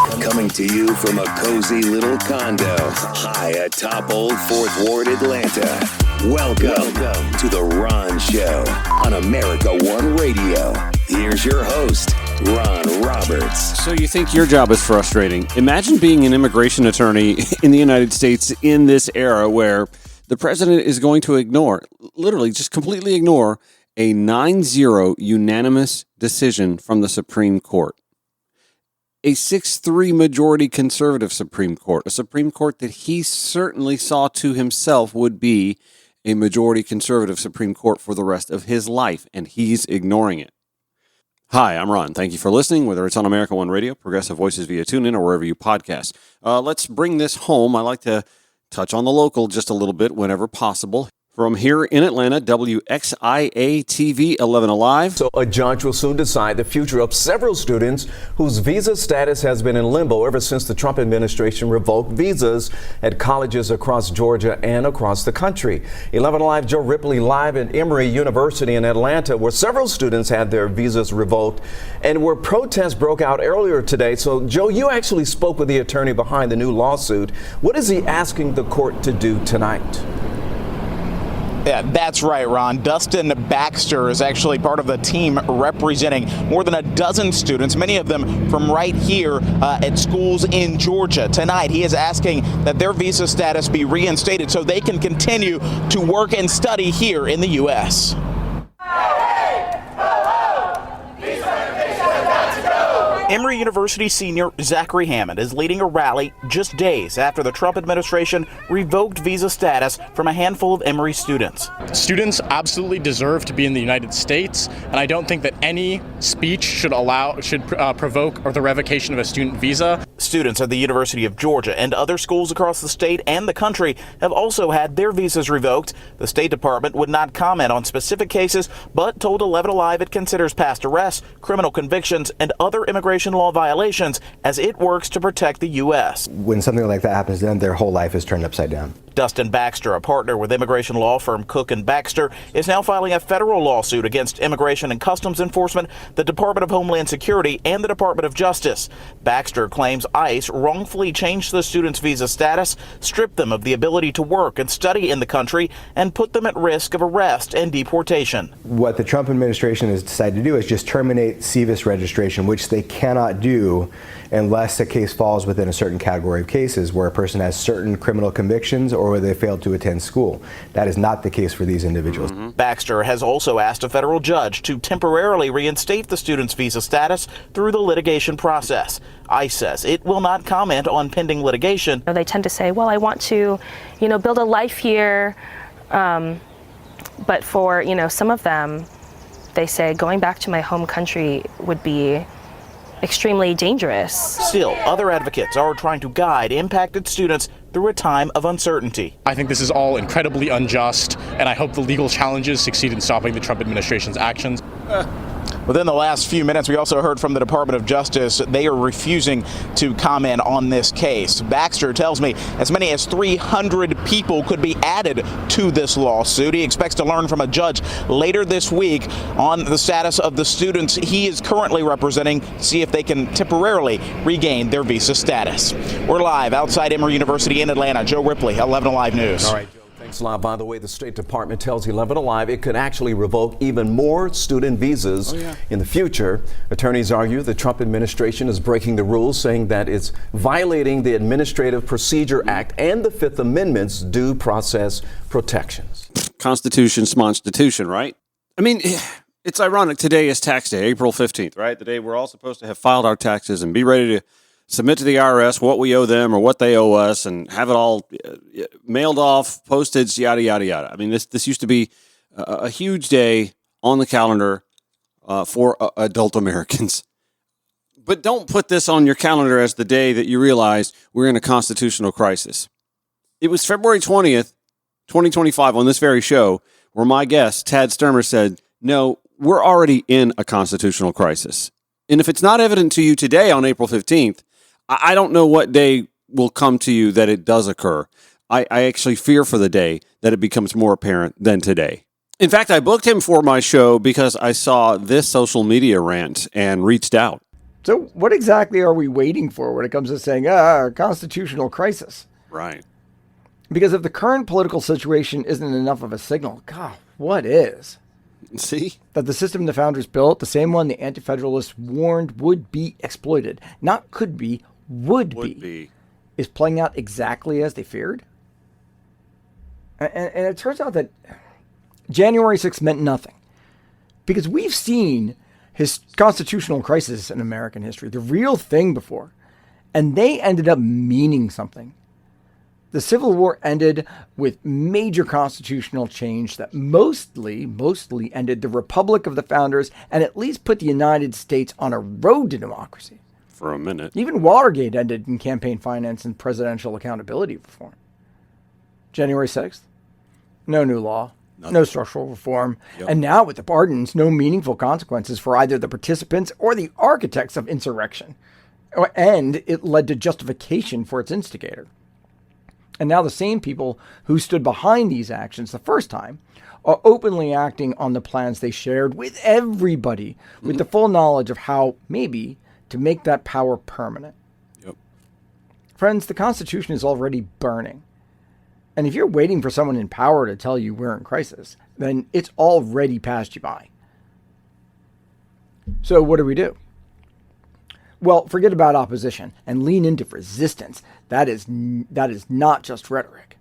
Coming to you from a cozy little condo high atop Old 4th Ward, Atlanta. Welcome to The Ron Show on America One Radio. Here's your host, Ron Roberts. So you think your job is frustrating? Imagine being an immigration attorney in the United States in this era where the president is going to ignore, literally just completely ignore, a 9-0 unanimous decision from the Supreme Court. A 6-3 majority conservative Supreme Court, a Supreme Court that he certainly saw to himself would be a majority conservative Supreme Court for the rest of his life, and he's ignoring it. Hi, I'm Ron. Thank you for listening, whether it's on America One Radio, Progressive Voices via TuneIn, or wherever you podcast. Let's bring this home. I like to touch on the local just a little bit whenever possible. From here in Atlanta, WXIA-TV 11 Alive. So a judge will soon decide the future of several students whose visa status has been in limbo ever since the Trump administration revoked visas at colleges across Georgia and across the country. 11 Alive Joe Ripley live at Emory University in Atlanta, where several students had their visas revoked and where protests broke out earlier today. So, Joe, you actually spoke with the attorney behind the new lawsuit. What is he asking the court to do tonight? Yeah, that's right, Ron. Dustin Baxter is actually part of the team representing more than a dozen students, many of them from right here at schools in Georgia. Tonight, he is asking that their visa status be reinstated so they can continue to work and study here in the U.S. Emory University senior Zachary Hammond is leading a rally just days after the Trump administration revoked visa status from a handful of Emory students. Students absolutely deserve to be in the United States, and I don't think that any speech should provoke the revocation of a student visa. Students at the University of Georgia and other schools across the state and the country have also had their visas revoked. The State Department would not comment on specific cases, but told 11 Alive it considers past arrests, criminal convictions, and other immigration law violations as it works to protect the U.S. When something like that happens, then their whole life is turned upside down. Dustin Baxter, a partner with immigration law firm Cook & Baxter, is now filing a federal lawsuit against Immigration and Customs Enforcement, the Department of Homeland Security, and the Department of Justice. Baxter claims ICE wrongfully changed the students' visa status, stripped them of the ability to work and study in the country, and put them at risk of arrest and deportation. What the Trump administration has decided to do is just terminate CVIS registration, which they cannot do unless a case falls within a certain category of cases where a person has certain criminal convictions or where they failed to attend school. That is not the case for these individuals. Baxter has also asked a federal judge to temporarily reinstate the student's visa status through the litigation process. ICE says it will not comment on pending litigation. They tend to say, well, I want to, build a life here. But for, some of them, they say going back to my home country would be extremely dangerous. Still, other advocates are trying to guide impacted students through a time of uncertainty. I think this is all incredibly unjust, and I hope the legal challenges succeed in stopping the Trump administration's actions. Within the last few minutes, we also heard from the Department of Justice. They are refusing to comment on this case. Baxter tells me as many as 300 people could be added to this lawsuit. He expects to learn from a judge later this week on the status of the students he is currently representing, see if they can temporarily regain their visa status. We're live outside Emory University in Atlanta. Joe Ripley, 11 Alive News. All right. Thanks a lot. By the way, the State Department tells 11 Alive it could actually revoke even more student visas in the future. Attorneys argue the Trump administration is breaking the rules, saying that it's violating the Administrative Procedure Act and the Fifth Amendment's due process protections. Constitution, smonstitution, right? I mean, it's ironic. Today is tax day, April 15th, right? The day we're all supposed to have filed our taxes and be ready to submit to the IRS what we owe them or what they owe us and have it all mailed off, postage, yada, yada, yada. I mean, this used to be a huge day on the calendar for adult Americans. But don't put this on your calendar as the day that you realize we're in a constitutional crisis. It was February 20th, 2025 on this very show where my guest, Tad Sturmer, said, no, we're already in a constitutional crisis. And if it's not evident to you today on April 15th, I don't know what day will come to you that it does occur. I actually fear for the day that it becomes more apparent than today. In fact, I booked him for my show because I saw this social media rant and reached out. So what exactly are we waiting for when it comes to saying, constitutional crisis? Right. Because if the current political situation isn't enough of a signal, God, what is? See? That the system the founders built, the same one the anti-federalists warned would be exploited, not could be, would be, is playing out exactly as they feared. And it turns out that January 6th meant nothing. Because we've seen his constitutional crisis in American history, the real thing before, and they ended up meaning something. The Civil War ended with major constitutional change that mostly ended the Republic of the Founders and at least put the United States on a road to democracy. For a minute. Even Watergate ended in campaign finance and presidential accountability reform. January 6th, no new law, no structural reform, and now with the pardons, no meaningful consequences for either the participants or the architects of insurrection. And it led to justification for its instigator. And now the same people who stood behind these actions the first time are openly acting on the plans they shared with everybody, with the full knowledge of how, maybe, to make that power permanent. Yep. Friends, the Constitution is already burning. And if you're waiting for someone in power to tell you we're in crisis, then it's already passed you by. So what do? Well, forget about opposition and lean into resistance. That is not just rhetoric.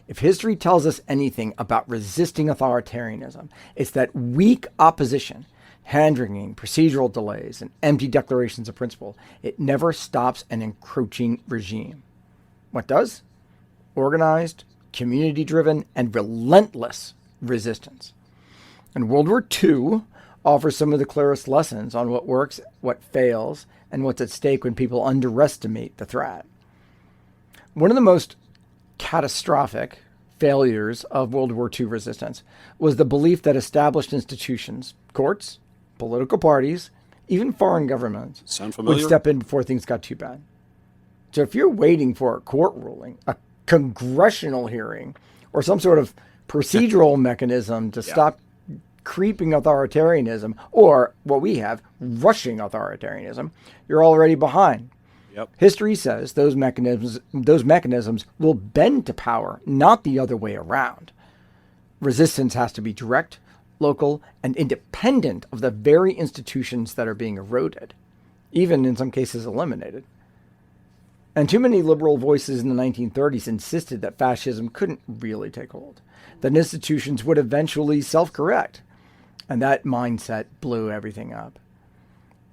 If history tells us anything about resisting authoritarianism, it's that weak opposition, hand-wringing, procedural delays, and empty declarations of principle, it never stops an encroaching regime. What does? Organized, community-driven, and relentless resistance. And World War II offers some of the clearest lessons on what works, what fails, and what's at stake when people underestimate the threat. One of the most catastrophic failures of World War II resistance was the belief that established institutions, courts, political parties, even foreign governments, would step in before things got too bad. So if you're waiting for a court ruling, a congressional hearing, or some sort of procedural mechanism to stop creeping authoritarianism, or what we have, rushing authoritarianism, you're already behind. Yep. History says those mechanisms will bend to power, not the other way around. Resistance has to be direct, local, and independent of the very institutions that are being eroded, even in some cases eliminated. And too many liberal voices in the 1930s insisted that fascism couldn't really take hold, that institutions would eventually self-correct. And that mindset blew everything up.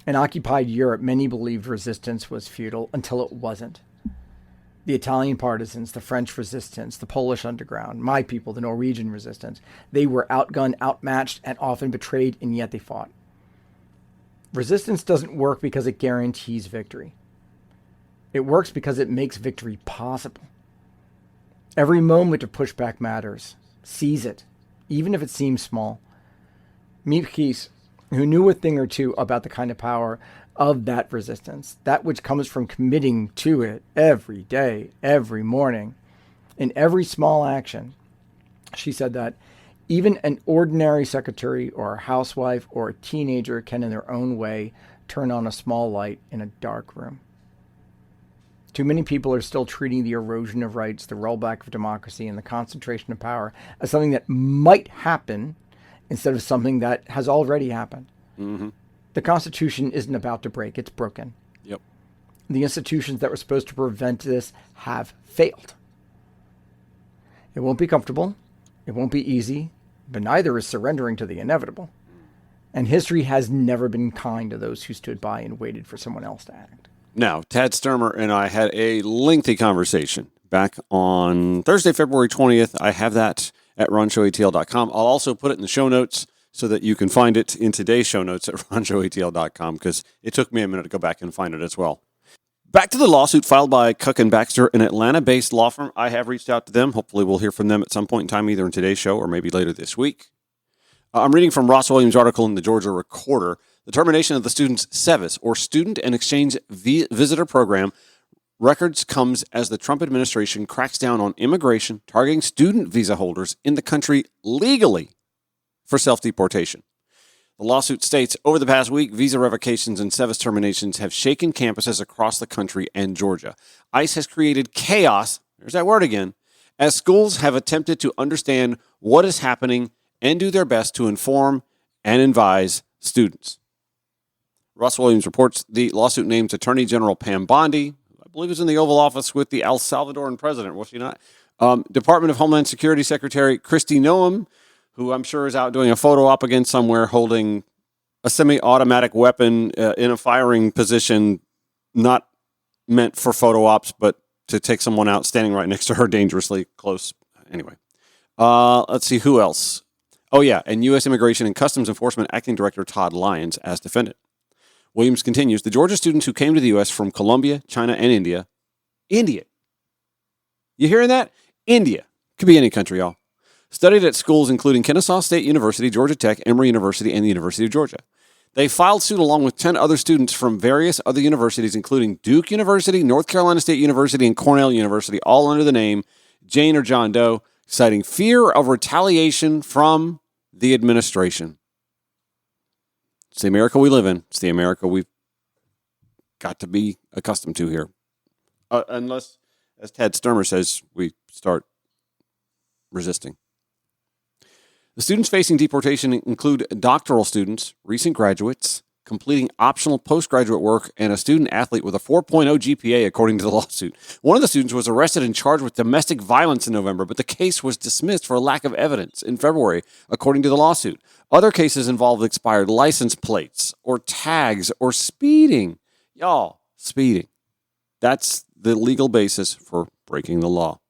In occupied Europe, many believed resistance was futile until it wasn't. The Italian partisans, the French resistance, the Polish underground, my people, the Norwegian resistance, they were outgunned, outmatched, and often betrayed, and yet they fought. Resistance doesn't work because it guarantees victory. It works because it makes victory possible. Every moment of pushback matters. Seize it, even if it seems small. Meet Keys, who knew a thing or two about the kind of power of that resistance, that which comes from committing to it every day, every morning, in every small action. She said that even an ordinary secretary or a housewife or a teenager can, in their own way, turn on a small light in a dark room. Too many people are still treating the erosion of rights, the rollback of democracy, and the concentration of power as something that might happen instead of something that has already happened. Mm-hmm. The Constitution isn't about to break, it's broken. Yep. The institutions that were supposed to prevent this have failed. It won't be comfortable, it won't be easy, but neither is surrendering to the inevitable. And history has never been kind to those who stood by and waited for someone else to act. Now, Tad Sturmer and I had a lengthy conversation back on Thursday, February 20th. I have that at ronshowatl.com. I'll also put it in the show notes so that you can find it in today's show notes at ronshowatl.com, because it took me a minute to go back and find it as well. Back to the lawsuit filed by Cook & Baxter, an Atlanta-based law firm. I have reached out to them. Hopefully we'll hear from them at some point in time, either in today's show or maybe later this week. I'm reading from Ross Williams' article in the Georgia Recorder. The termination of the student's SEVIS, or Student and Exchange Visitor Program, records comes as the Trump administration cracks down on immigration, targeting student visa holders in the country legally for self-deportation. The lawsuit states, over the past week, visa revocations and SEVIS terminations have shaken campuses across the country and Georgia. ICE has created chaos, there's that word again, as schools have attempted to understand what is happening and do their best to inform and advise students. Russ Williams reports the lawsuit names Attorney General Pam Bondi, I believe is in the Oval Office with the El Salvadoran president, was she not? Department of Homeland Security Secretary Kristi Noem, who I'm sure is out doing a photo op again somewhere holding a semi-automatic weapon in a firing position, not meant for photo ops, but to take someone out standing right next to her dangerously close. Anyway, let's see who else. Oh, yeah, and U.S. Immigration and Customs Enforcement Acting Director Todd Lyons as defendant. Williams continues, the Georgia students who came to the U.S. from Colombia, China, and India. You hearing that? India. Could be any country, y'all. Studied at schools including Kennesaw State University, Georgia Tech, Emory University, and the University of Georgia. They filed suit along with 10 other students from various other universities, including Duke University, North Carolina State University, and Cornell University, all under the name Jane or John Doe, citing fear of retaliation from the administration. It's the America we live in. It's the America we've got to be accustomed to here. Unless, as Ted Sturmer says, we start resisting. The students facing deportation include doctoral students, recent graduates, completing optional postgraduate work, and a student athlete with a 4.0 GPA, according to the lawsuit. One of the students was arrested and charged with domestic violence in November, but the case was dismissed for lack of evidence in February, according to the lawsuit. Other cases involved expired license plates or tags or speeding. Y'all, speeding. That's the legal basis for breaking the law.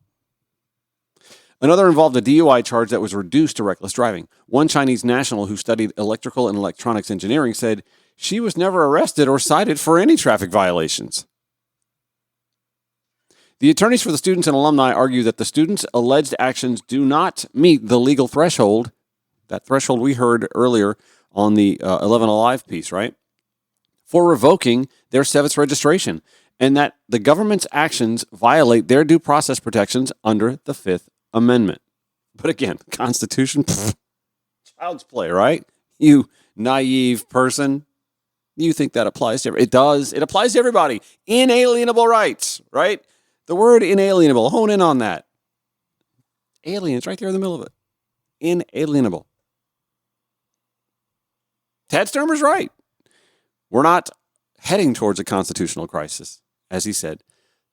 Another involved a DUI charge that was reduced to reckless driving. One Chinese national who studied electrical and electronics engineering said she was never arrested or cited for any traffic violations. The attorneys for the students and alumni argue that the students' alleged actions do not meet the legal threshold, that threshold we heard earlier on the 11 Alive piece, right, for revoking their SEVIS registration, and that the government's actions violate their due process protections under the Fifth Amendment. But again, Constitution, child's play, right? You naive person. You think that applies to everybody. It does. It applies to everybody. Inalienable rights, right? The word inalienable, hone in on that. Aliens right there in the middle of it. Inalienable. Ted Sturmer's right. We're not heading towards a constitutional crisis. As he said,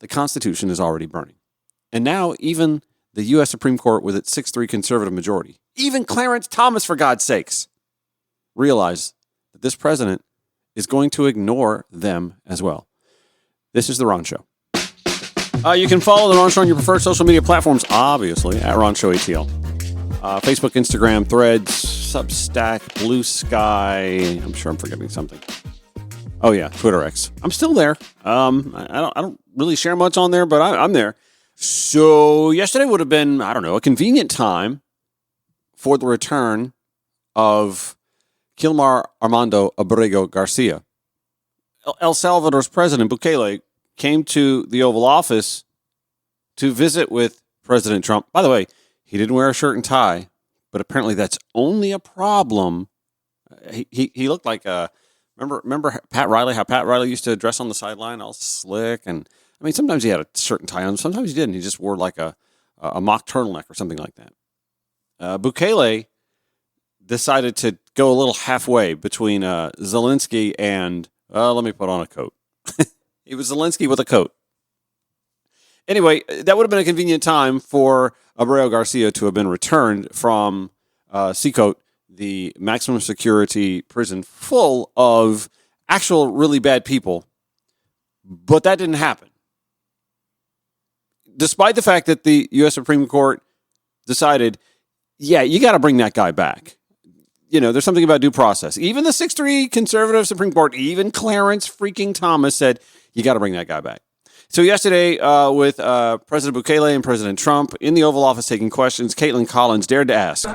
the Constitution is already burning. And now even the U.S. Supreme Court with its 6-3 conservative majority, even Clarence Thomas, for God's sakes, realize that this president is going to ignore them as well. This is The Ron Show. You can follow The Ron Show on your preferred social media platforms, obviously, at Ron Show ATL. Facebook, Instagram, Threads, Substack, Blue Sky. I'm sure I'm forgetting something. Oh, yeah, Twitter X. I'm still there. I don't really share much on there, but I'm there. So yesterday would have been, a convenient time for the return of Kilmar Armando Abrego Garcia. El Salvador's president, Bukele, came to the Oval Office to visit with President Trump. By the way, he didn't wear a shirt and tie, but apparently that's only a problem. He looked like remember Pat Riley, how Pat Riley used to dress on the sideline all slick, and sometimes he had a shirt and tie on, sometimes he didn't. He just wore like a mock turtleneck or something like that. Bukele decided to go a little halfway between Zelensky and, let me put on a coat. He was Zelensky with a coat. Anyway, that would have been a convenient time for Abreu Garcia to have been returned from Seacoat, the maximum security prison full of actual really bad people. But that didn't happen. Despite the fact that the U.S. Supreme Court decided, yeah, you got to bring that guy back. There's something about due process. Even the 6-3 conservative Supreme Court, even Clarence freaking Thomas said, you got to bring that guy back. So yesterday, with President Bukele and President Trump in the Oval Office taking questions, Caitlin Collins dared to ask.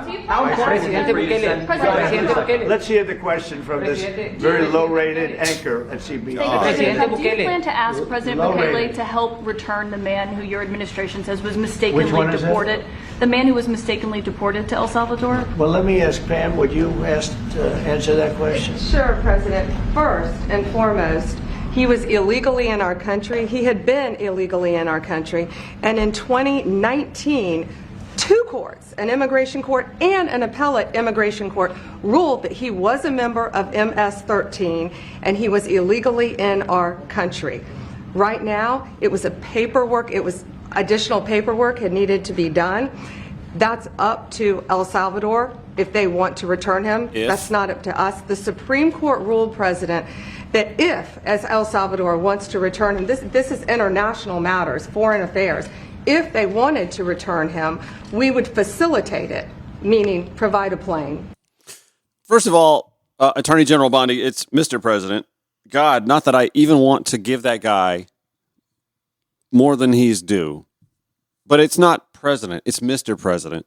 Let's hear the question from this very low-rated anchor at CBS. Do you plan to ask President Bukele to help return the man who your administration says was mistakenly deported? The man who was mistakenly deported to El Salvador? Well, let me ask Pam, would you answer that question? Sure, President. First and foremost, he was illegally in our country. He had been illegally in our country. And in 2019, two courts, an immigration court and an appellate immigration court, ruled that he was a member of MS-13 and he was illegally in our country. Right now, it was additional paperwork had needed to be done. That's up to El Salvador if they want to return him. That's not up to us. The Supreme Court ruled, President, that if, as El Salvador wants to return him, this is international matters, foreign affairs, if they wanted to return him, we would facilitate it, meaning provide a plane. First of all, Attorney General Bondi, it's Mr. President. God, not that I even want to give that guy more than he's due. But it's not President, it's Mr. President.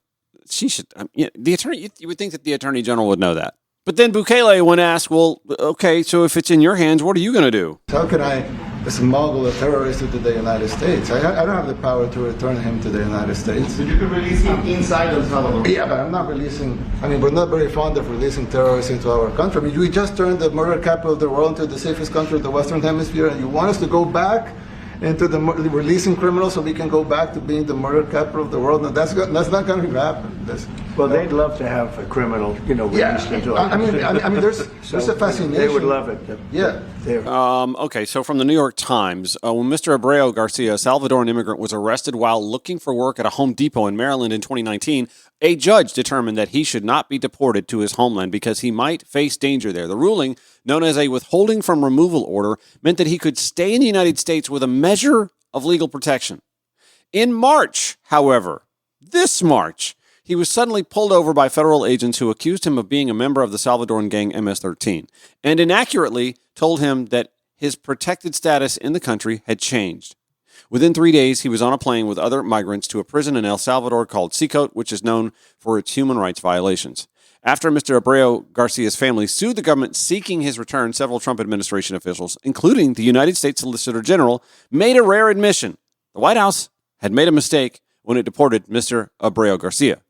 She should, the attorney, you would think that the Attorney General would know that. But then Bukele, when asked, well, okay, so if it's in your hands, what are you going to do? How can I smuggle a terrorist into the United States? I don't have the power to return him to the United States. So you can release him inside El Salvador? Yeah, but I'm not releasing, we're not very fond of releasing terrorists into our country. We just turned the murder capital of the world into the safest country of the Western Hemisphere, and you want us to go back into the releasing criminals so we can go back to being the murder capital of the world? No, that's not going to happen. Well, they'd love to have a criminal, released into our country. There's a fascination. They would love it. Okay, so from the New York Times, when Mr. Abreu Garcia, a Salvadoran immigrant, was arrested while looking for work at a Home Depot in Maryland in 2019, a judge determined that he should not be deported to his homeland because he might face danger there. The ruling, known as a withholding from removal order, meant that he could stay in the United States with a measure of legal protection. In March, however, this March, he was suddenly pulled over by federal agents who accused him of being a member of the Salvadoran gang MS-13 and inaccurately told him that his protected status in the country had changed. Within 3 days, he was on a plane with other migrants to a prison in El Salvador called Seacoat, which is known for its human rights violations. After Mr. Abreu Garcia's family sued the government seeking his return, several Trump administration officials, including the United States Solicitor General, made a rare admission. The White House had made a mistake when it deported Mr. Abreu Garcia.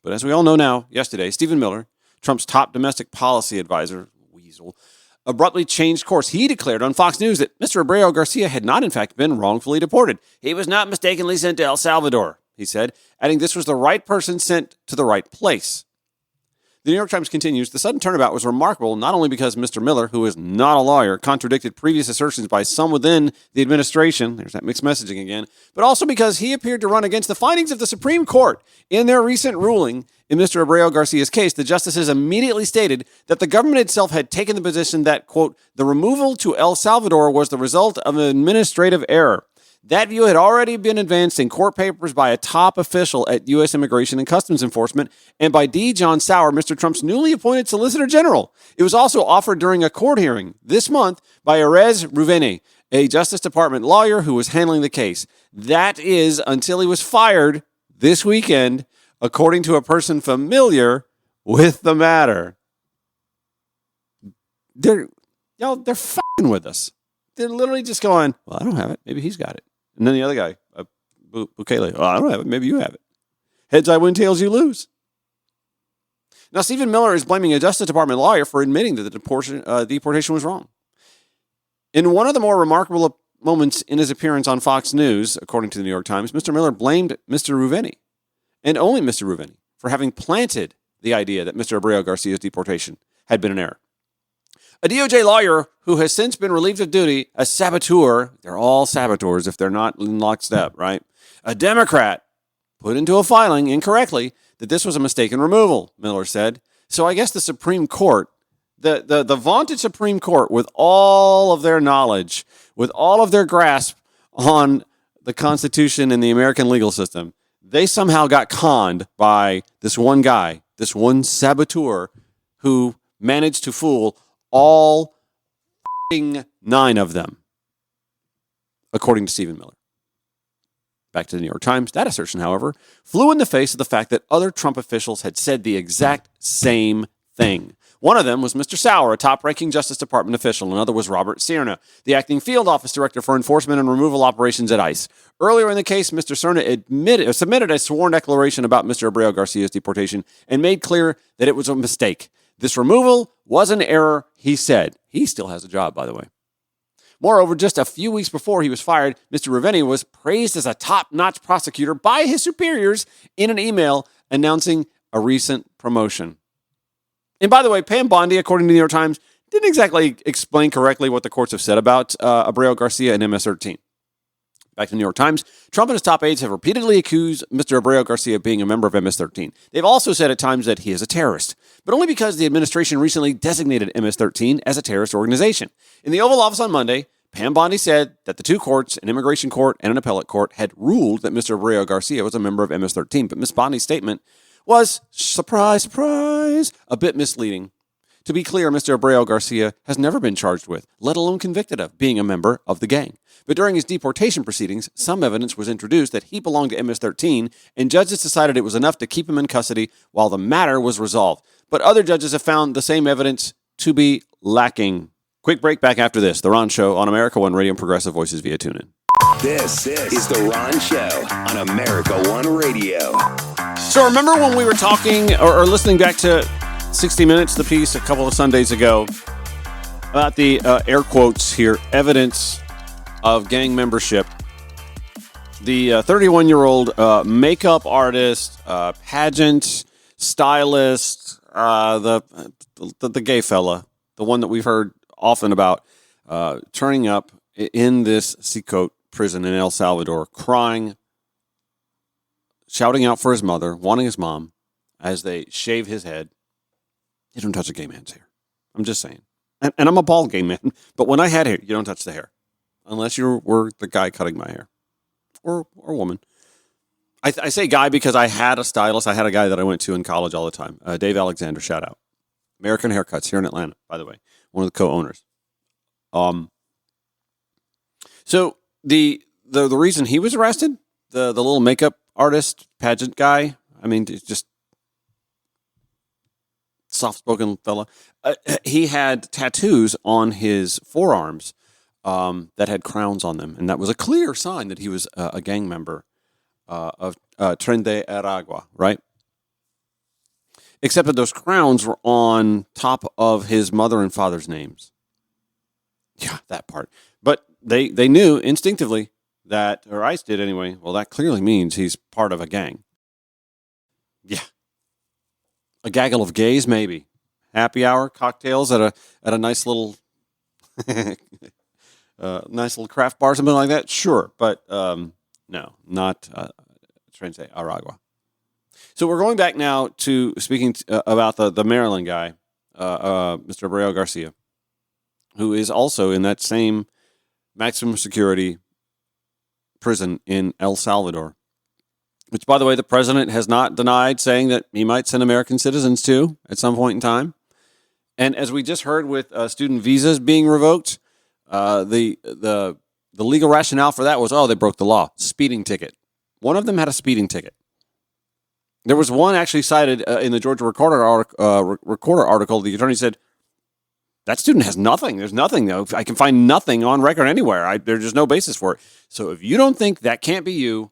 But as we all know now, yesterday, Stephen Miller, Trump's top domestic policy advisor, weasel, abruptly changed course. He declared on Fox News that Mr. Abreu Garcia had not, in fact, been wrongfully deported. He was not mistakenly sent to El Salvador, he said, adding this was the right person sent to the right place. The New York Times continues, the sudden turnabout was remarkable not only because Mr. Miller, who is not a lawyer, contradicted previous assertions by some within the administration, there's that mixed messaging again, but also because he appeared to run against the findings of the Supreme Court. In their recent ruling in Mr. Abreu Garcia's case, the justices immediately stated that the government itself had taken the position that, quote, the removal to El Salvador was the result of an administrative error. That view had already been advanced in court papers by a top official at U.S. Immigration and Customs Enforcement and by D. John Sauer, Mr. Trump's newly appointed Solicitor General. It was also offered during a court hearing this month by Erez Ruveni, a Justice Department lawyer who was handling the case. That is until he was fired this weekend, according to a person familiar with the matter. They're fucking with us. They're literally just going, well, I don't have it. Maybe he's got it. And then the other guy, Bukele, I don't have it. Maybe you have it. Heads I win, tails you lose. Now, Stephen Miller is blaming a Justice Department lawyer for admitting that the deportation was wrong. In one of the more remarkable moments in his appearance on Fox News, according to the New York Times, Mr. Miller blamed Mr. Ruveni, and only Mr. Ruveni, for having planted the idea that Mr. Abreu Garcia's deportation had been an error. A DOJ lawyer who has since been relieved of duty, a saboteur, they're all saboteurs if they're not in lockstep, right? A Democrat put into a filing incorrectly that this was a mistaken removal, Miller said. So I guess the Supreme Court, the vaunted Supreme Court, with all of their knowledge, with all of their grasp on the Constitution and the American legal system, they somehow got conned by this one guy, this one saboteur who managed to fool all 9 of them. according to Stephen Miller. Back to the New York Times. That assertion, however, flew in the face of the fact that other Trump officials had said the exact same thing. One of them was Mr. Sauer, a top-ranking Justice Department official. Another was Robert Cerna, the acting field office director for enforcement and removal operations at ICE. Earlier in the case, Mr. Cerna submitted a sworn declaration about Mr. Abreu Garcia's deportation and made clear that it was a mistake. This removal was an error, he said. He still has a job, by the way. Moreover, just a few weeks before he was fired, Mr. Raveni was praised as a top-notch prosecutor by his superiors in an email announcing a recent promotion. And by the way, Pam Bondi, according to the New York Times, didn't exactly explain correctly what the courts have said about Abreu Garcia and MS-13. Back to the New York Times, Trump and his top aides have repeatedly accused Mr. Abreu Garcia of being a member of MS-13. They've also said at times that he is a terrorist, but only because the administration recently designated MS-13 as a terrorist organization. In the Oval Office on Monday, Pam Bondi said that the two courts, an immigration court and an appellate court, had ruled that Mr. Abreu Garcia was a member of MS-13, but Ms. Bondi's statement was, surprise, surprise, a bit misleading. To be clear, Mr. Abreu Garcia has never been charged with, let alone convicted of, being a member of the gang. But during his deportation proceedings, some evidence was introduced that he belonged to MS-13, and judges decided it was enough to keep him in custody while the matter was resolved. But other judges have found the same evidence to be lacking. Quick break back after this. The Ron Show on America One Radio and Progressive Voices via TuneIn. This is The Ron Show on America One Radio. So remember when we were talking or listening back to 60 Minutes, the piece a couple of Sundays ago, about the air quotes here, evidence of gang membership. The 31-year-old makeup artist, pageant stylist, the gay fella, the one that we've heard often about, turning up in this Seacoat prison in El Salvador, crying, shouting out for his mother, wanting his mom, as they shave his head. You don't touch a gay man's hair. I'm just saying. And I'm a bald gay man, but when I had hair, you don't touch the hair. Unless you were the guy cutting my hair. Or woman. I say guy because I had a stylist. I had a guy that I went to in college all the time. Dave Alexander, shout out. American Haircuts here in Atlanta, by the way. One of the co-owners. So the reason he was arrested, the little makeup artist, pageant guy, I mean, just soft-spoken fella, he had tattoos on his forearms that had crowns on them, and that was a clear sign that he was a gang member of Tren de Aragua, right? Except that those crowns were on top of his mother and father's names. Yeah, that part. But they knew instinctively that, or ICE did anyway, well, that clearly means he's part of a gang. Yeah. A gaggle of gays, maybe. Happy hour, cocktails at a nice little nice little craft bar, something like that. Sure, but no, not Tren de Aragua. So we're going back now to speaking about the Maryland guy, Mr. Abreu Garcia, who is also in that same maximum security prison in El Salvador, which, by the way, the president has not denied, saying that he might send American citizens to at some point in time. And as we just heard with student visas being revoked, the legal rationale for that was, they broke the law. Speeding ticket. One of them had a speeding ticket. There was one actually cited in the Georgia Recorder article. The attorney said, that student has nothing. There's nothing, though. I can find nothing on record anywhere. There's just no basis for it. So if you don't think that can't be you,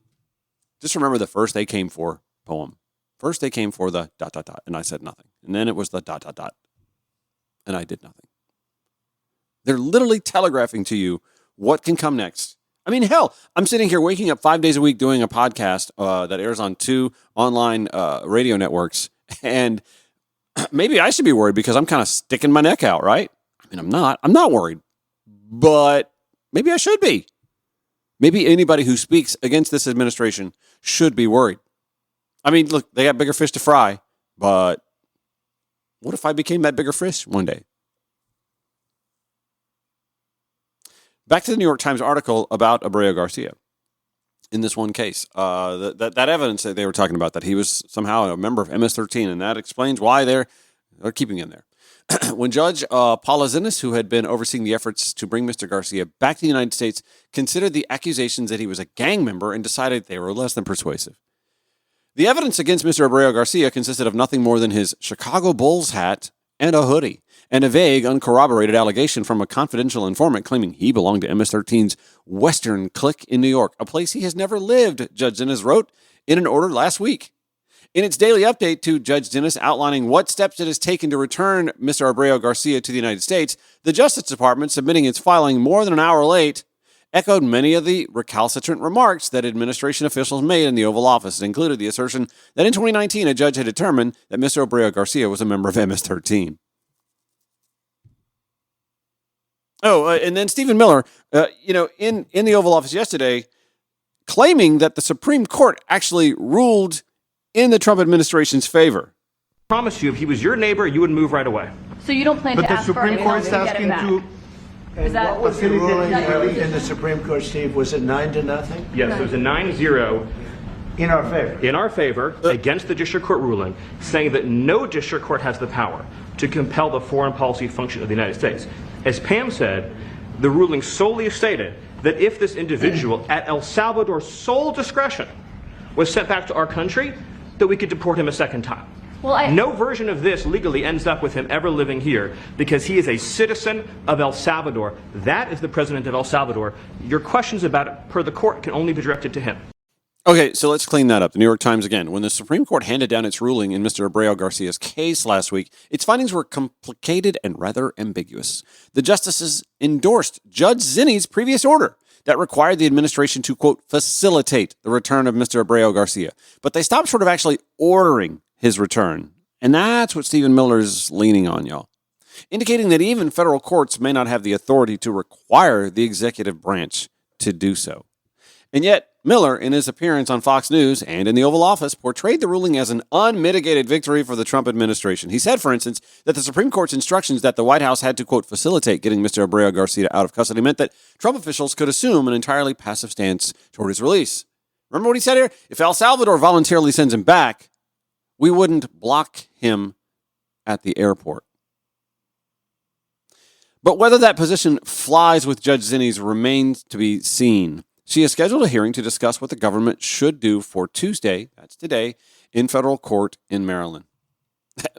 just remember the first they came for poem. First they came for the ... and I said nothing. And then it was the ... and I did nothing. They're literally telegraphing to you what can come next. I mean, hell, I'm sitting here waking up 5 days a week doing a podcast that airs on 2 online radio networks, and maybe I should be worried because I'm kind of sticking my neck out, right? I mean, I'm not worried, but maybe I should be. Maybe anybody who speaks against this administration should be worried. I mean, look, they got bigger fish to fry, but what if I became that bigger fish one day? Back to the New York Times article about Abreu Garcia. In this one case, that evidence that they were talking about, that he was somehow a member of MS-13, and that explains why they're keeping him there. when Judge Palazinis, who had been overseeing the efforts to bring Mr. Garcia back to the United States, considered the accusations that he was a gang member and decided they were less than persuasive. The evidence against Mr. Abreu Garcia consisted of nothing more than his Chicago Bulls hat and a hoodie, and a vague, uncorroborated allegation from a confidential informant claiming he belonged to MS-13's Western Clique in New York, a place he has never lived, Judge Zinnes wrote in an order last week. In its daily update to Judge Zinnes outlining what steps it has taken to return Mr. Abreu Garcia to the United States, the Justice Department, submitting its filing more than an hour late, echoed many of the recalcitrant remarks that administration officials made in the Oval Office. It included the assertion that in 2019, a judge had determined that Mr. Abreu Garcia was a member of MS-13. And then Stephen Miller, in the Oval Office yesterday, claiming that the Supreme Court actually ruled in the Trump administration's favor. I promise you, if he was your neighbor, you would move right away. So you don't plan to ask for it? But the Supreme Court's asking to... Is that what was the ruling in the Supreme Court, Steve? Was it 9-0? Yes, it was a 9-0 in our favor. In our favor, against the district court ruling, saying that no district court has the power to compel the foreign policy function of the United States. As Pam said, the ruling solely stated that if this individual, at El Salvador's sole discretion, was sent back to our country, that we could deport him a second time. No version of this legally ends up with him ever living here because he is a citizen of El Salvador. That is the president of El Salvador. Your questions about it, per the court, can only be directed to him. Okay, so let's clean that up. The New York Times again. When the Supreme Court handed down its ruling in Mr. Abreu Garcia's case last week, its findings were complicated and rather ambiguous. The justices endorsed Judge Zinni's previous order that required the administration to, quote, facilitate the return of Mr. Abreu Garcia. But they stopped short of actually ordering his return. And that's what Stephen Miller is leaning on, y'all. Indicating that even federal courts may not have the authority to require the executive branch to do so. And yet, Miller, in his appearance on Fox News and in the Oval Office, portrayed the ruling as an unmitigated victory for the Trump administration. He said, for instance, that the Supreme Court's instructions that the White House had to, quote, facilitate getting Mr. Abreu Garcia out of custody meant that Trump officials could assume an entirely passive stance toward his release. Remember what he said here? If El Salvador voluntarily sends him back, we wouldn't block him at the airport. But whether that position flies with Judge Zinni's remains to be seen. She has scheduled a hearing to discuss what the government should do for Tuesday, that's today, in federal court in Maryland.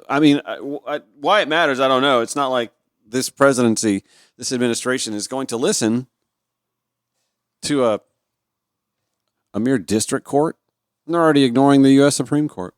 I mean, why it matters, I don't know. It's not like this presidency, this administration is going to listen to a mere district court. They're already ignoring the U.S. Supreme Court.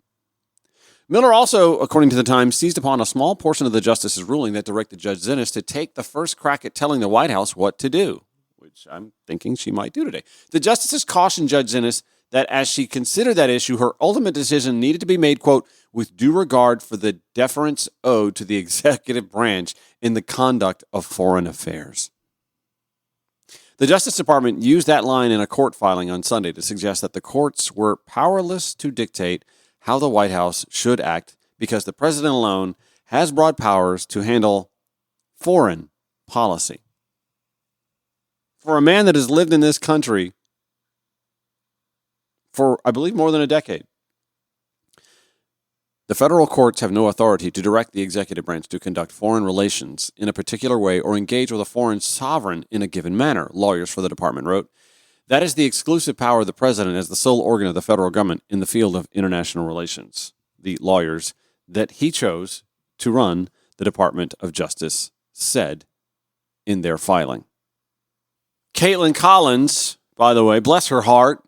Miller also, according to the Times, seized upon a small portion of the justice's ruling that directed Judge Zinnes to take the first crack at telling the White House what to do, which I'm thinking she might do today. The justices cautioned Judge Zinnes that as she considered that issue, her ultimate decision needed to be made, quote, with due regard for the deference owed to the executive branch in the conduct of foreign affairs. The Justice Department used that line in a court filing on Sunday to suggest that the courts were powerless to dictate how the White House should act because the president alone has broad powers to handle foreign policy. For a man that has lived in this country for, I believe, more than a decade, the federal courts have no authority to direct the executive branch to conduct foreign relations in a particular way or engage with a foreign sovereign in a given manner, lawyers for the department wrote. That is the exclusive power of the president as the sole organ of the federal government in the field of international relations, the lawyers that he chose to run the Department of Justice said in their filing. Caitlin Collins, by the way, bless her heart,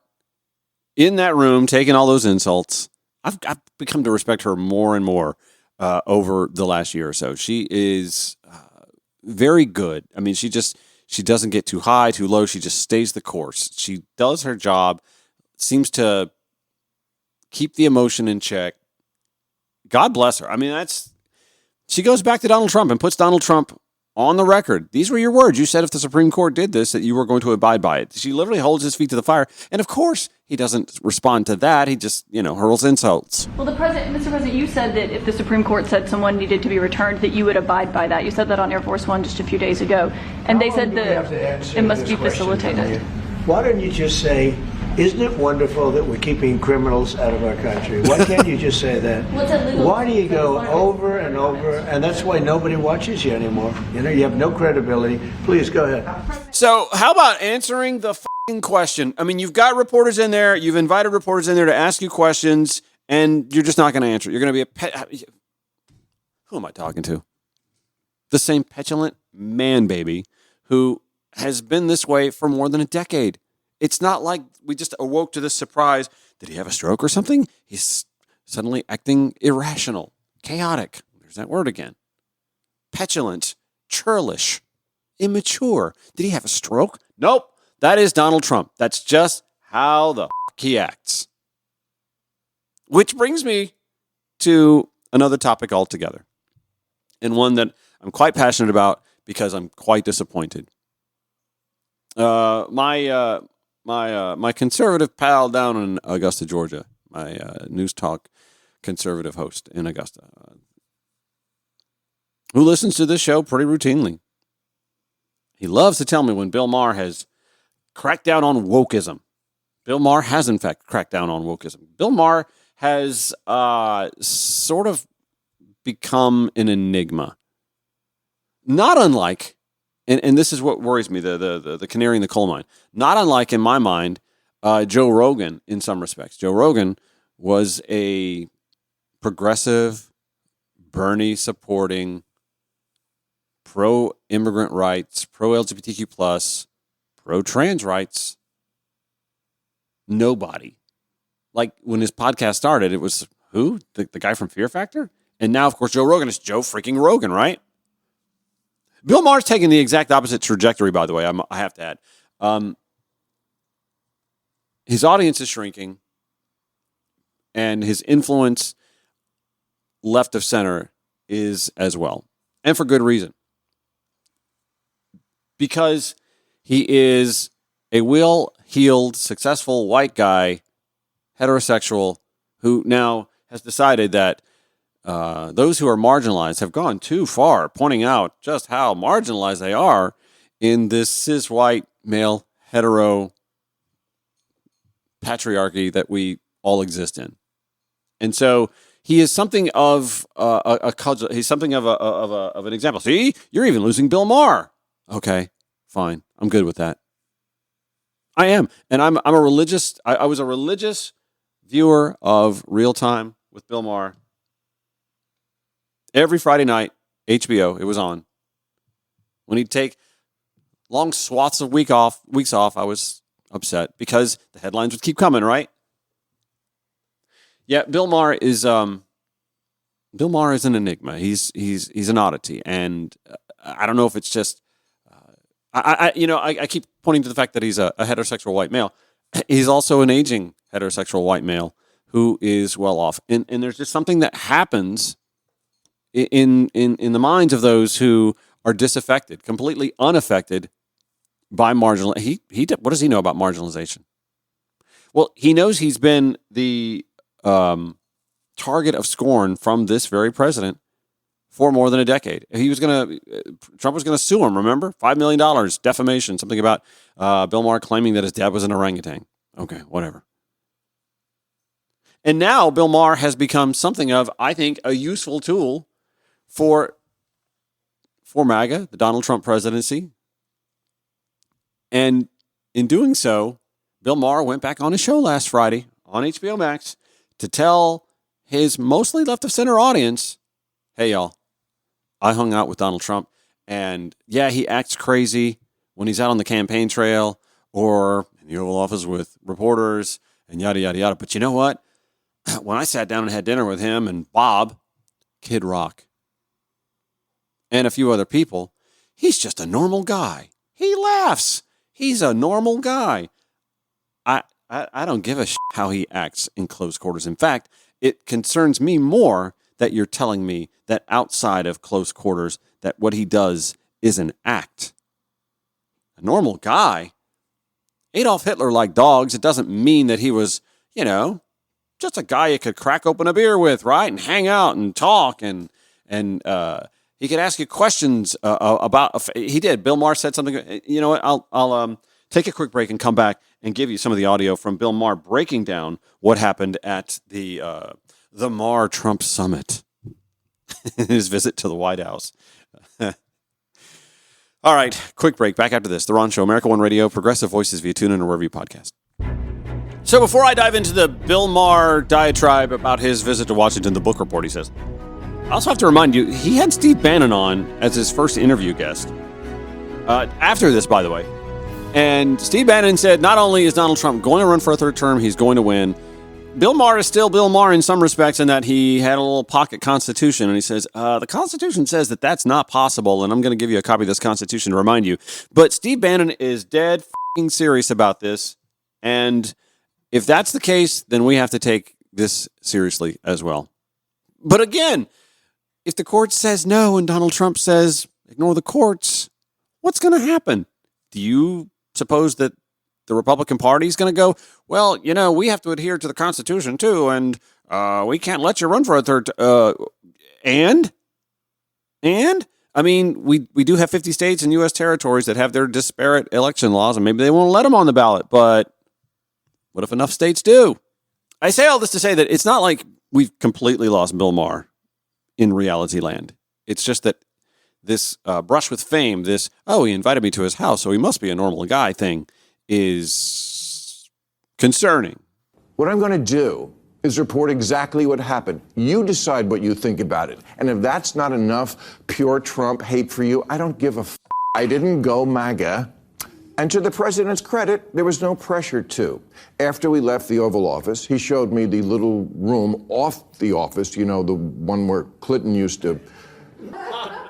in that room taking all those insults. I've become to respect her more and more over the last year or so. She is very good. I mean, she doesn't get too high, too low. She just stays the course. She does her job, seems to keep the emotion in check. God bless her. I mean, she goes back to Donald Trump and puts Donald Trump on the record. These were your words. You said if the Supreme Court did this, that you were going to abide by it. She literally holds his feet to the fire. And of course, he doesn't respond to that. He just, hurls insults. Well, Mr. President, you said that if the Supreme Court said someone needed to be returned, that you would abide by that. You said that on Air Force One just a few days ago. And they said that it must be facilitated. Why don't you just say, Isn't it wonderful that we're keeping criminals out of our country? Why can't you just say that? Why do you go over and over? And that's why nobody watches you anymore. You know, you have no credibility. Please, go ahead. So how about answering the f***ing question? I mean, you've got reporters in there. You've invited reporters in there to ask you questions, and you're just not going to answer. You're going to be who am I talking to? The same petulant man baby who has been this way for more than a decade. It's not like we just awoke to this surprise. Did he have a stroke or something? He's suddenly acting irrational, chaotic. There's that word again. Petulant, churlish, immature. Did he have a stroke? Nope. That is Donald Trump. That's just how the he acts. Which brings me to another topic altogether, and one that I'm quite passionate about because I'm quite disappointed. My conservative pal down in Augusta, Georgia, my News Talk conservative host in Augusta, who listens to this show pretty routinely. He loves to tell me when Bill Maher has cracked down on wokeism. Bill Maher has, in fact, cracked down on wokeism. Bill Maher has sort of become an enigma. Not unlike, and this is what worries me, the canary in the coal mine. Not unlike, in my mind, Joe Rogan in some respects. Joe Rogan was a progressive, Bernie-supporting, pro-immigrant rights, pro-LGBTQ+, pro-trans rights nobody. Like, when his podcast started, it was, who? The guy from Fear Factor? And now, of course, Joe Rogan is Joe freaking Rogan, right? Bill Maher's taking the exact opposite trajectory, by the way, I have to add. His audience is shrinking, and his influence left of center is as well. And for good reason. Because he is a well-heeled, successful white guy, heterosexual, who now has decided that those who are marginalized have gone too far, pointing out just how marginalized they are in this cis-white, male, hetero patriarchy that we all exist in. And so he is something of he's something of an example. See, you're even losing Bill Maher. Okay, fine. I'm good with that. I am. And I was a religious viewer of Real Time with Bill Maher. Every Friday night, HBO, it was on. When he'd take long swaths of weeks off, I was upset because the headlines would keep coming, right? Yeah, Bill Maher is an enigma. He's an oddity, and I don't know if it's just I keep pointing to the fact that he's a heterosexual white male. He's also an aging heterosexual white male who is well off, and there's just something that happens in the minds of those who are disaffected, completely unaffected by marginal. What does he know about marginalization? Well, he knows he's been the target of scorn from this very president for more than a decade. Trump was gonna sue him. Remember, $5 million defamation, something about Bill Maher claiming that his dad was an orangutan. Okay, whatever. And now Bill Maher has become something of, I think, a useful tool for MAGA, the Donald Trump presidency. And in doing so, Bill Maher went back on his show last Friday on HBO Max to tell his mostly left-of-center audience, hey, y'all, I hung out with Donald Trump, and yeah, he acts crazy when he's out on the campaign trail or in the Oval Office with reporters and yada, yada, yada. But you know what? When I sat down and had dinner with him and Bob, Kid Rock, and a few other people, he's just a normal guy. He laughs. He's a normal guy. I don't give a shit how he acts in close quarters. In fact, it concerns me more that you're telling me that outside of close quarters, that what he does is an act. A normal guy. Adolf Hitler liked dogs. It doesn't mean that he was, just a guy you could crack open a beer with, right? And hang out and talk and he could ask you questions about. He did. Bill Maher said something. You know what? I'll take a quick break and come back and give you some of the audio from Bill Maher breaking down what happened at the Maher-Trump summit, his visit to the White House. All right, quick break. Back after this. The Ron Show, America One Radio, Progressive Voices via TuneIn or wherever you podcast. So before I dive into the Bill Maher diatribe about his visit to Washington, the book report, he says, I also have to remind you, he had Steve Bannon on as his first interview guest. After this, by the way. And Steve Bannon said not only is Donald Trump going to run for a third term, he's going to win. Bill Maher is still Bill Maher in some respects in that he had a little pocket constitution. And he says, the Constitution says that that's not possible. And I'm going to give you a copy of this Constitution to remind you. But Steve Bannon is dead f***ing serious about this. And if that's the case, then we have to take this seriously as well. But again, if the court says no and Donald Trump says ignore the courts, what's going to happen? Do you suppose that the Republican Party is going to go, well, you know, we have to adhere to the Constitution too, and we can't let you run for a third. And I mean, we do have 50 states and U.S. territories that have their disparate election laws, and maybe they won't let them on the ballot. But what if enough states do? I say all this to say that it's not like we've completely lost Bill Maher in reality land. It's just that this brush with fame, this, oh, he invited me to his house, so he must be a normal guy thing, is concerning. What I'm going to do is report exactly what happened. You decide what you think about it. And if that's not enough pure Trump hate for you, I don't give a f***. I didn't go MAGA. And to the president's credit, there was no pressure to. After we left the Oval Office, he showed me the little room off the office, you know, the one where Clinton used to,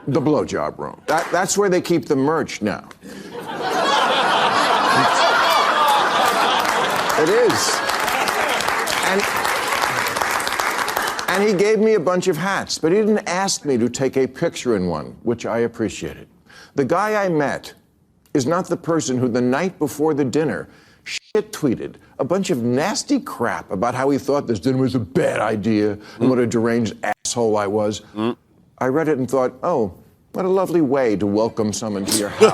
the blowjob room. That's where they keep the merch now. It is. And he gave me a bunch of hats, but he didn't ask me to take a picture in one, which I appreciated. The guy I met is not the person who the night before the dinner shit-tweeted a bunch of nasty crap about how he thought this dinner was a bad idea and what a deranged asshole I was. I read it and thought, oh, what a lovely way to welcome someone to your house.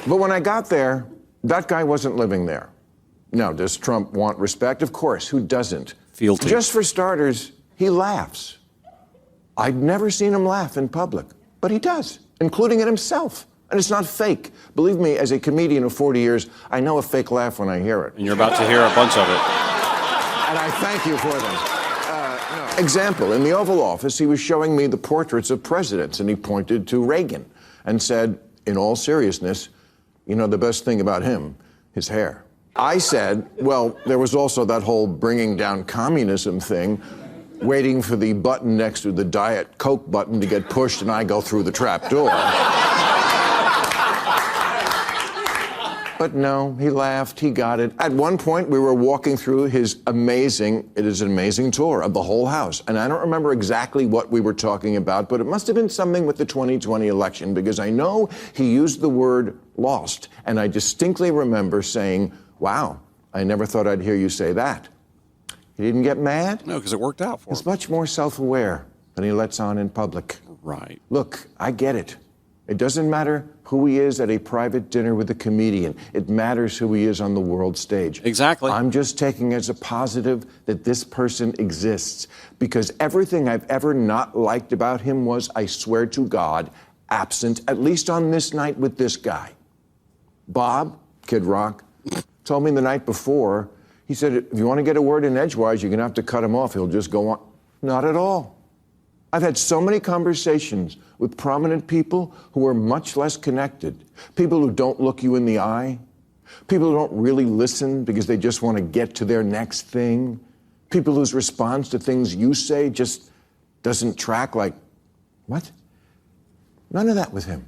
But when I got there, that guy wasn't living there. Now, does Trump want respect? Of course, who doesn't? Fealty. Just for starters, he laughs. I'd never seen him laugh in public, but he does, including at himself. And it's not fake. Believe me, as a comedian of 40 years, I know a fake laugh when I hear it. And you're about to hear a bunch of it. And I thank you for them. Example, in the Oval Office, he was showing me the portraits of presidents, and he pointed to Reagan and said, in all seriousness, you know, the best thing about him, his hair. I said, well, there was also that whole bringing down communism thing, waiting for the button next to the Diet Coke button to get pushed and I go through the trap door. But no, he laughed, he got it. At one point, we were walking through it is an amazing tour of the whole house. And I don't remember exactly what we were talking about, but it must have been something with the 2020 election, because I know he used the word lost. And I distinctly remember saying, wow, I never thought I'd hear you say that. He didn't get mad. No, because it worked out for him. He's much more self-aware than he lets on in public. Right. Look, I get it. It doesn't matter who he is at a private dinner with a comedian. It matters who he is on the world stage. Exactly. I'm just taking as a positive that this person exists, because everything I've ever not liked about him was, I swear to God, absent, at least on this night with this guy. Bob, Kid Rock, told me the night before, he said, if you want to get a word in edgewise, you're going to have to cut him off. He'll just go on. Not at all. I've had so many conversations with prominent people who are much less connected, people who don't look you in the eye, people who don't really listen because they just want to get to their next thing, people whose response to things you say just doesn't track, like, what? None of that with him.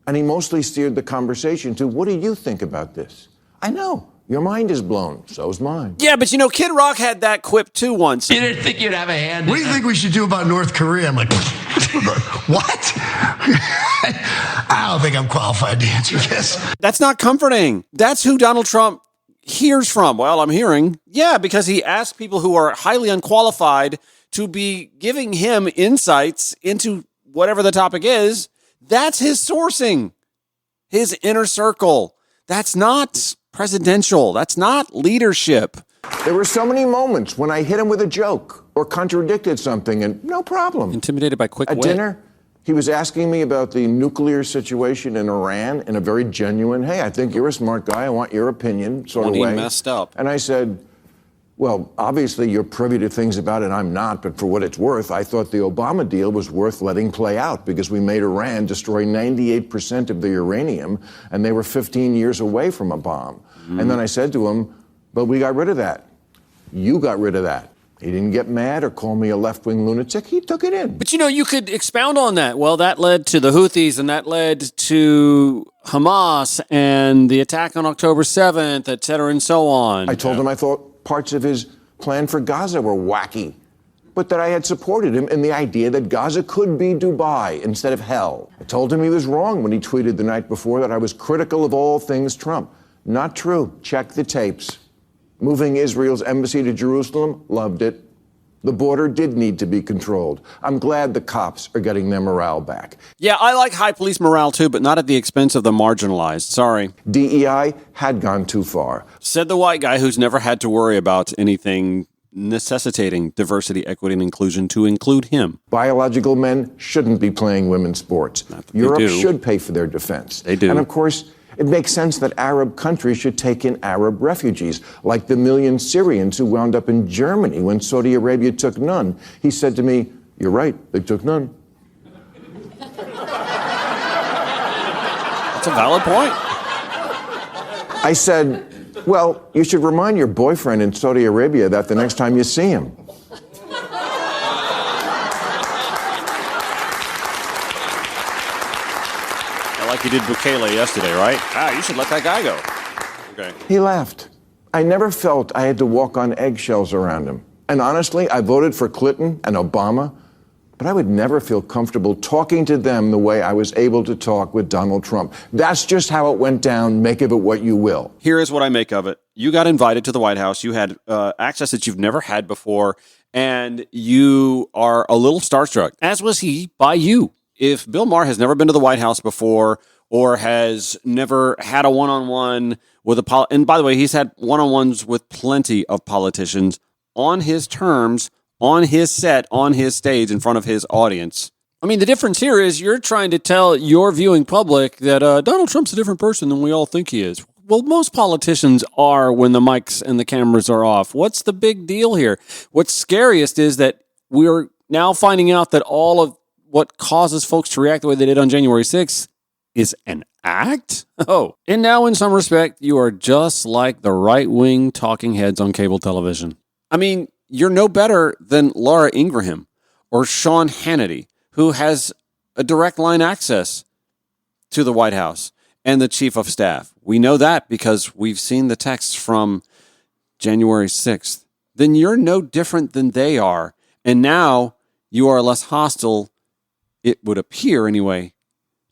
And he mostly steered the conversation to, what do you think about this? I know. Your mind is blown. So's mine. Yeah, but you know, Kid Rock had that quip too once. You didn't think you'd have a hand. What do you think we should do about North Korea? I'm like, what? I don't think I'm qualified to answer this. That's not comforting. That's who Donald Trump hears from. Well, I'm hearing. Yeah, because he asked people who are highly unqualified to be giving him insights into whatever the topic is. That's his sourcing. his inner circle. That's not presidential. That's not leadership. There were so many moments when I hit him with a joke or contradicted something, and no problem. Intimidated by quick At wit. dinner, he was asking me about the nuclear situation in Iran in a very genuine, hey, I think you're a smart guy, I want your opinion sort of When he way. messed up. And I said, well, obviously you're privy to things about it, I'm not, but for what it's worth, I thought the Obama deal was worth letting play out because we made Iran destroy 98% of the uranium, and they were 15 years away from a bomb. And then I said to him, but we got rid of that. You got rid of that. He didn't get mad or call me a left-wing lunatic. He took it in. But, you could expound on that. Well, that led to the Houthis, and that led to Hamas and the attack on October 7th, et cetera, and so on. I told him I thought parts of his plan for Gaza were wacky, but that I had supported him in the idea that Gaza could be Dubai instead of hell. I told him he was wrong when he tweeted the night before that I was critical of all things Trump. Not true. Check the tapes. Moving Israel's embassy to Jerusalem, loved it. The border did need to be controlled. I'm glad the cops are getting their morale back. Yeah, I like high police morale too, but not at the expense of the marginalized. Sorry. DEI had gone too far. Said the white guy who's never had to worry about anything necessitating diversity, equity, and inclusion to include him. Biological men shouldn't be playing women's sports. Europe should pay for their defense. They do. And of course, it makes sense that Arab countries should take in Arab refugees, like the million Syrians who wound up in Germany when Saudi Arabia took none. He said to me, you're right, they took none. That's a valid point. I said, well, you should remind your boyfriend in Saudi Arabia that the next time you see him. Like you did Bukele yesterday, right? You should let that guy go. Okay. He laughed. I never felt I had to walk on eggshells around him. And honestly, I voted for Clinton and Obama, but I would never feel comfortable talking to them the way I was able to talk with Donald Trump. That's just how it went down. Make of it what you will. Here is what I make of it. You got invited to the White House. You had access that you've never had before, and you are a little starstruck, as was he by you. If Bill Maher has never been to the White House before or has never had a one-on-one with and by the way, he's had one-on-ones with plenty of politicians on his terms, on his set, on his stage, in front of his audience. I mean, the difference here is you're trying to tell your viewing public that Donald Trump's a different person than we all think he is. Well, most politicians are when the mics and the cameras are off. What's the big deal here? What's scariest is that we're now finding out that all of what causes folks to react the way they did on January 6th is an act? Oh, and now in some respect, you are just like the right-wing talking heads on cable television. I mean, you're no better than Laura Ingraham or Sean Hannity, who has a direct line access to the White House and the chief of staff. We know that because we've seen the texts from January 6th. Then you're no different than they are. And now you are less hostile, it would appear anyway,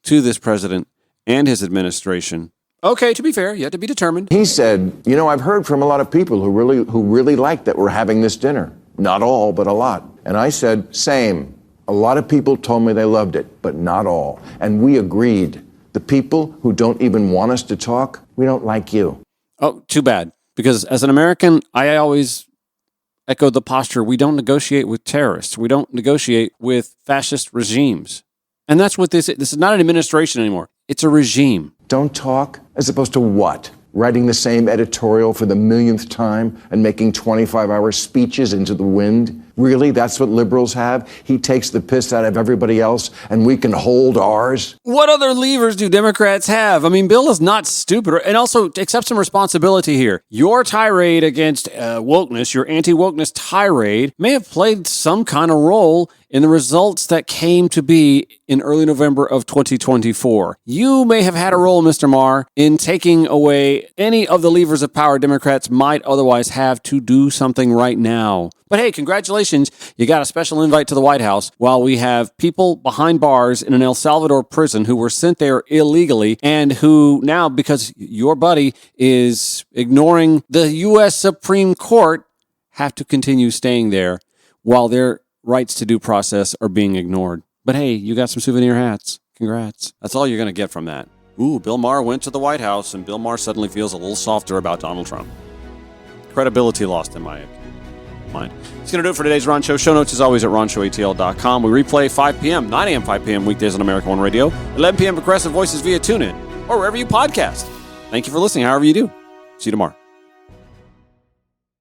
to this president and his administration. Okay, to be fair, yet to be determined. He said, I've heard from a lot of people who really like that we're having this dinner. Not all, but a lot. And I said, same. A lot of people told me they loved it, but not all. And we agreed. The people who don't even want us to talk, we don't like you. Oh, too bad. Because as an American, I always echoed the posture, we don't negotiate with terrorists. We don't negotiate with fascist regimes. And that's what this is. This is not an administration anymore. It's a regime. Don't talk as opposed to what? Writing the same editorial for the millionth time and making 25-hour speeches into the wind? Really? That's what liberals have? He takes the piss out of everybody else and we can hold ours? What other levers do Democrats have? I mean, Bill is not stupid. And also, accept some responsibility here. Your tirade against wokeness, your anti-wokeness tirade, may have played some kind of role in the results that came to be in early November of 2024. You may have had a role, Mr. Maher, in taking away any of the levers of power Democrats might otherwise have to do something right now. But hey, congratulations, you got a special invite to the White House while we have people behind bars in an El Salvador prison who were sent there illegally and who now, because your buddy is ignoring the U.S. Supreme Court, have to continue staying there while their rights to due process are being ignored. But hey, you got some souvenir hats. Congrats. That's all you're going to get from that. Ooh, Bill Maher went to the White House, and Bill Maher suddenly feels a little softer about Donald Trump. Credibility lost in my mind. It's going to do it for today's Ron Show. Show notes, as always, at ronshowatl.com. We replay 5 p.m., 9 a.m., 5 p.m. weekdays on America One Radio, 11 p.m. Progressive Voices via TuneIn, or wherever you podcast. Thank you for listening, however you do. See you tomorrow.